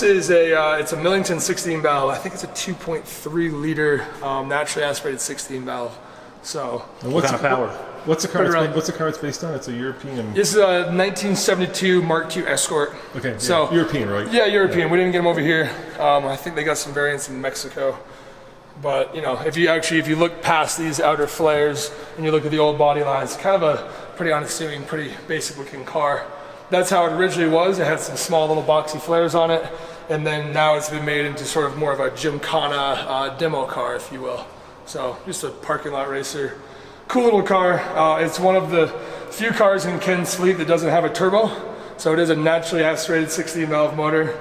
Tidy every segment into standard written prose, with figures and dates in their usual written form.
This is it's a Millington 16 valve. I think it's a 2.3 liter naturally aspirated 16 valve. So and what's the power? What's the car? What's the car it's based on? It's a European. This is a 1972 Mark II Escort. Okay, so yeah. European, right? Yeah, European. Yeah. We didn't get them over here. I think they got some variants in Mexico. But you know, if you look past these outer flares and you look at the old body lines, kind of a pretty unassuming, pretty basic looking car. That's how it originally was. It had some small little boxy flares on it, and then now it's been made into sort of more of a gymkhana demo car, if you will. So just a parking lot racer. Cool little car. It's one of the few cars in Ken's fleet that doesn't have a turbo. So it is a naturally aspirated 16 valve motor.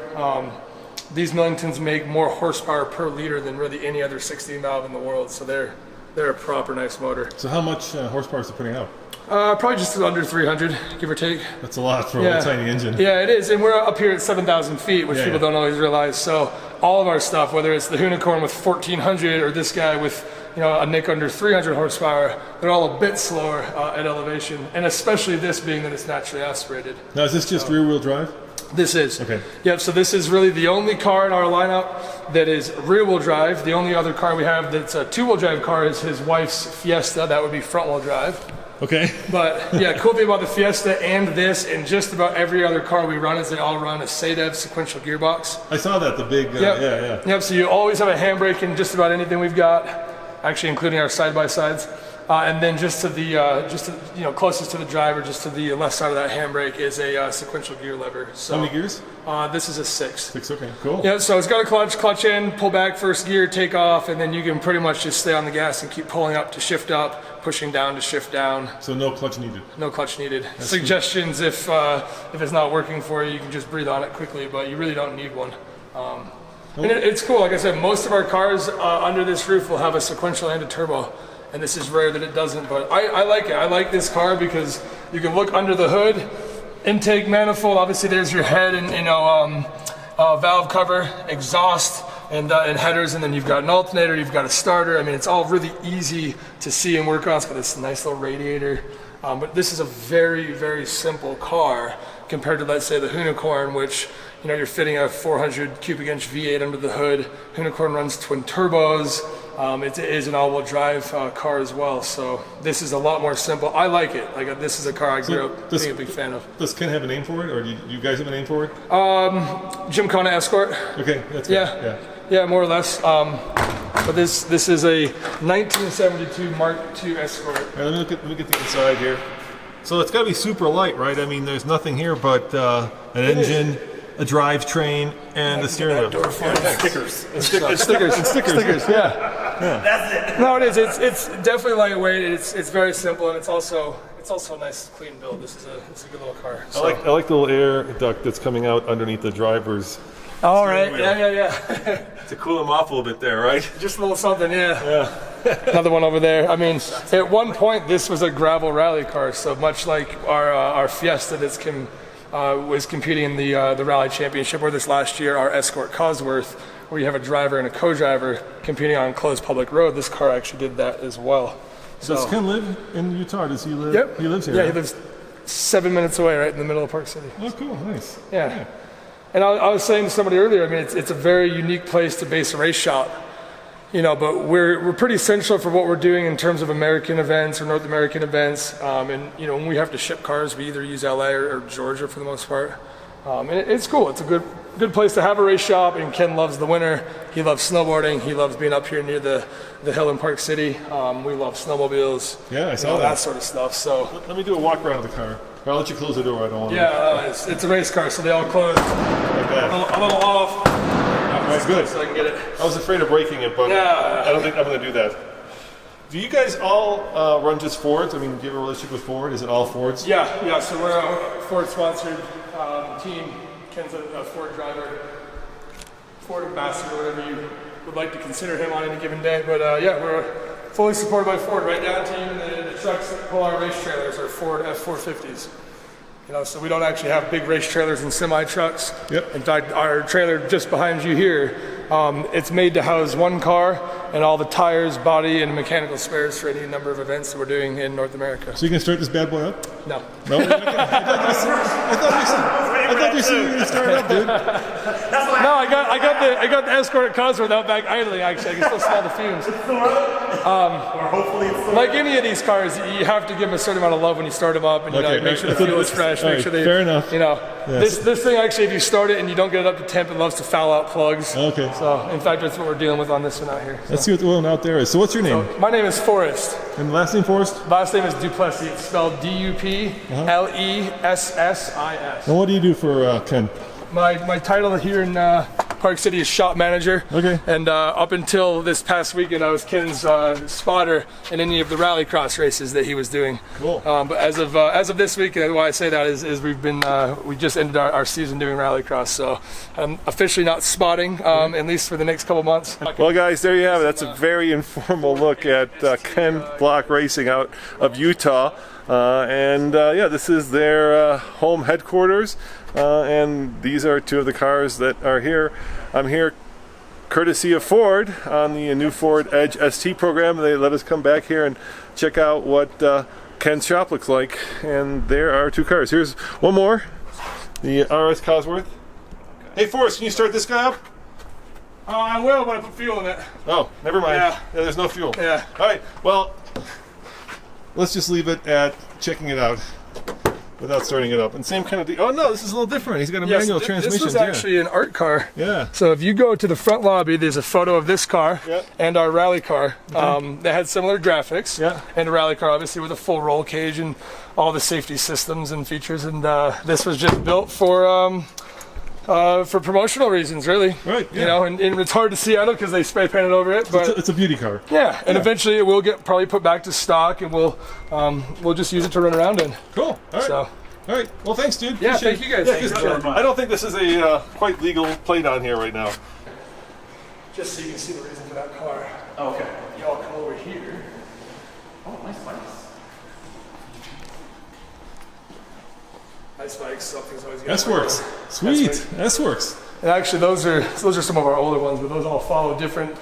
These Millingtons make more horsepower per liter than really any other 16 valve in the world. So they're a proper nice motor. So how much horsepower is it putting out? Probably just under 300, give or take. That's a lot for a tiny engine. Yeah, it is, and we're up here at 7,000 feet, which people don't always realize. So all of our stuff, whether it's the Hoonigan with 1,400 or this guy with a nick under 300 horsepower, they're all a bit slower at elevation, and especially this being that it's naturally aspirated. Now, is this just rear-wheel drive? This is. Okay. Yep, so this is really the only car in our lineup that is rear-wheel drive. The only other car we have that's a two-wheel drive car is his wife's Fiesta. That would be front-wheel drive. Okay. But yeah, cool thing about the Fiesta and this and just about every other car we run is they all run a SADEV sequential gearbox. I saw that, the big, Yep, so you always have a handbrake in just about anything we've got, actually including our side-by-sides. And then just to the, closest to the driver, just to the left side of that handbrake is a sequential gear lever. So, how many gears? This is a 6. 6, okay, cool. Yeah, so it's got a clutch in, pull back, first gear, take off, and then you can pretty much just stay on the gas and keep pulling up to shift up, pushing down to shift down. So no clutch needed? No clutch needed. That's suggestions if it's not working for you, you can just breathe on it quickly, but you really don't need one. And it's cool, like I said, most of our cars under this roof will have a sequential and a turbo. And this is rare that it doesn't, but I like it. I like this car because you can look under the hood, intake manifold, obviously there's your head and valve cover, exhaust, and headers, and then you've got an alternator, you've got a starter. I mean, it's all really easy to see and work on. It's got this nice little radiator. But this is a very, very simple car compared to, let's say, the Hoonigan, which you're fitting a 400 cubic inch V8 under the hood. Hoonigan runs twin turbos. It is an all-wheel drive car as well, so this is a lot more simple. I like it. Like this is a car I grew up being a big fan of. Does Ken have a name for it, or do you guys have a name for it? Gymkhana Escort. Okay, that's good. Yeah, more or less. But this is a 1972 Mark II Escort. All right, let me get the inside here. So it's got to be super light, right? I mean, there's nothing here but an engine. A drivetrain and a steering wheel. Stickers. Stickers. Yeah. That's it. No, it is. It's definitely lightweight. It's very simple, and it's also a nice, clean build. It's a good little car. So. I like the little air duct that's coming out underneath the driver's. All right. Yeah. To cool them off a little bit there, right? Just a little something. Yeah. Another one over there. I mean, at one point this was a gravel rally car, so much like our Fiesta was competing in the Rally Championship, or this last year, our Escort Cosworth, where you have a driver and a co-driver competing on closed public road. This car actually did that as well. So does Ken live in Utah? Does he live? Yep. He lives here? Yeah, he lives 7 minutes away, right in the middle of Park City. Oh, cool. Nice. Yeah. And I was saying to somebody earlier, I mean, it's a very unique place to base a race shop. But we're pretty central for what we're doing in terms of American events or North American events. And when we have to ship cars, we either use LA or Georgia for the most part. And it's cool. It's a good place to have a race shop. And Ken loves the winter. He loves snowboarding. He loves being up here near the hill in Park City. We love snowmobiles. Yeah, I saw that sort of stuff. So let me do a walk around the car. I'll let you close the door. I don't want to. Yeah, it's a race car, so they all close. Like that. A little off. That's good. So I can get it. I was afraid of breaking it, but I don't think I'm going to do that. Do you guys all run just Fords? I mean, do you have a relationship with Ford? Is it all Fords? Yeah. So we're a Ford-sponsored team. Ken's a Ford driver, Ford ambassador, whatever you would like to consider him on any given day. But we're fully supported by Ford, right down to even the trucks that pull our race trailers are Ford F450s. So we don't actually have big race trailers and semi-trucks. Yep. In fact, our trailer just behind you here, it's made to house one car and all the tires, body, and mechanical spares for any number of events that we're doing in North America. So you can start this bad boy up? No. No? I thought you said. thought you said you were going to start up, dude. No, I got the Escort cars without back idling. Actually, I can still smell the fumes. Like any of these cars, you have to give them a certain amount of love when you start them up, and you know, make sure the fuel is fresh. Make sure they, fair enough. You know, Yes. this thing actually, if you start it and you don't get it up to temp, it loves to foul out plugs. Okay. So, in fact, that's what we're dealing with on this one out here. So. Let's see what the one out there is. So what's your name? My name is Forrest. And the last name, Forrest? Last name is Duplessis. It's spelled Duplessis. And what do you do for Ken? My title here in Park City is shop manager. Okay. And up until this past weekend, I was Ken's spotter in any of the rallycross races that he was doing. Cool. But as of this week, and why I say that is we just ended our season doing rallycross, so I'm officially not spotting, at least for the next couple months. Well, guys, there you have it. That's a very informal look at Ken Block Racing out of Utah. Yeah, this is their home headquarters, and these are two of the cars that are here. I'm here courtesy of Ford on the new Ford Edge ST program. They let us come back here and check out what Ken's shop looks like, and there are two cars. Here's one more, the RS Cosworth. Hey, Forrest, can you start this guy up? I will, but I put fuel in it. Oh, never mind. Yeah. There's no fuel. Yeah. All right, well, let's just leave it at checking it out without starting it up. And same kind of deal. Oh no, this is a little different. He's got a manual transmission. This was actually an art car. Yeah. So if you go to the front lobby, there's a photo of this car Yep. and our rally car. They had similar graphics. Yeah. And a rally car, obviously, with a full roll cage and all the safety systems and features. And this was just built for promotional reasons, really. Right, yeah. You know, and it's hard to see out of because they spray painted over it, but It's a beauty car. yeah. And eventually it will get probably put back to stock, and we'll just use it to run around in. Cool. All right. So. All right. Well, thanks, dude. Yeah, Appreciate thank you guys. it. Thank you 'cause very much. I don't think this is a quite legal plate on here right now. Just so you can see the reason for that car. Oh, okay. Y'all come over here. Oh, nice bikes. Nice bikes, something's always good. S-Works. Sweet. S-Works. And actually, those are some of our older ones, but those all follow different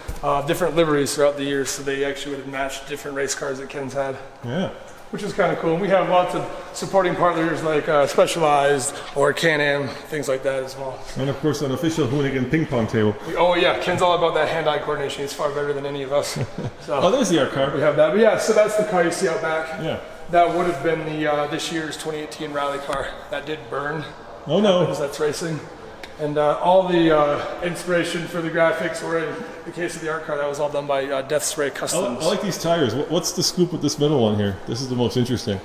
liveries throughout the years, so they actually would have matched different race cars that Ken's had, Yeah. which is kind of cool. And we have lots of supporting partners like Specialized or Can-Am, things like that as well. And of course, an official Hoonigan ping pong table. Oh yeah, Ken's all about that hand-eye coordination. He's far better than any of us. So Oh, there's the art car. we have that. But yeah, so that's the car you see out back. Yeah. That would have been the this year's 2018 rally car. That did burn. Oh no. Because that's racing. And all the inspiration for the graphics, or in the case of the art car, that was all done by Death Spray I Customs. like these tires. What's the scoop with this middle one here? This is the most interesting.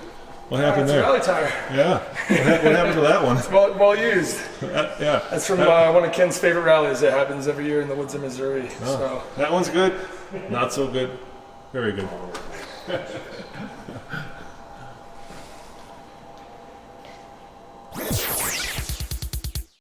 What happened It's a there? rally tire. Yeah. What happened to that one? Well used. Yeah. That's from one of Ken's favorite rallies that happens every year in the woods of Missouri. So That one's good. Not so good. Very good.